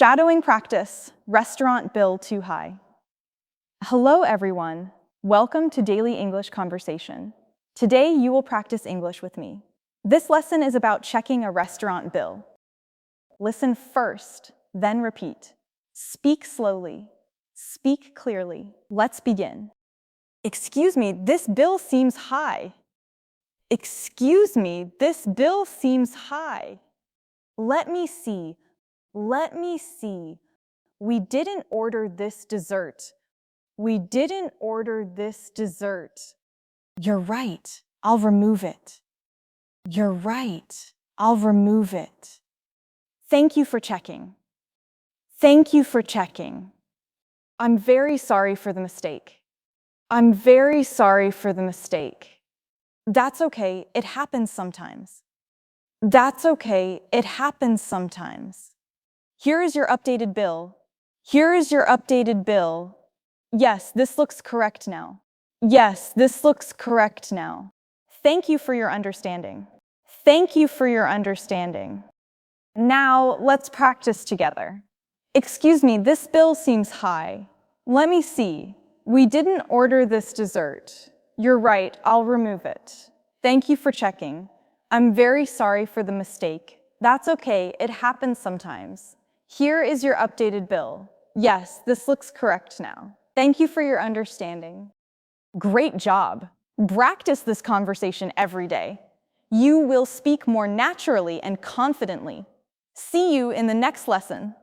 Shadowing practice, restaurant bill too high. Hello everyone, welcome to Daily English Conversation. Today you will practice English with me. This lesson is about checking a restaurant bill. Listen first, then repeat. Speak slowly. Speak clearly. Let's begin. Excuse me, this bill seems high. Excuse me, this bill seems high. Let me see. Let me see. We didn't order this dessert. We didn't order this dessert. You're right. I'll remove it. You're right. I'll remove it. Thank you for checking. Thank you for checking. I'm very sorry for the mistake. I'm very sorry for the mistake. That's okay. It happens sometimes. That's okay. It happens sometimes. Here is your updated bill. Here is your updated bill. Yes, this looks correct now. Yes, this looks correct now. Thank you for your understanding. Thank you for your understanding. Now, let's practice together. Excuse me, this bill seems high. Let me see. We didn't order this dessert. You're right, I'll remove it. Thank you for checking. I'm very sorry for the mistake. That's okay, it happens sometimes. Here is your updated bill. Yes, this looks correct now. Thank you for your understanding. Great job. Practice this conversation every day. You will speak more naturally and confidently. See you in the next lesson.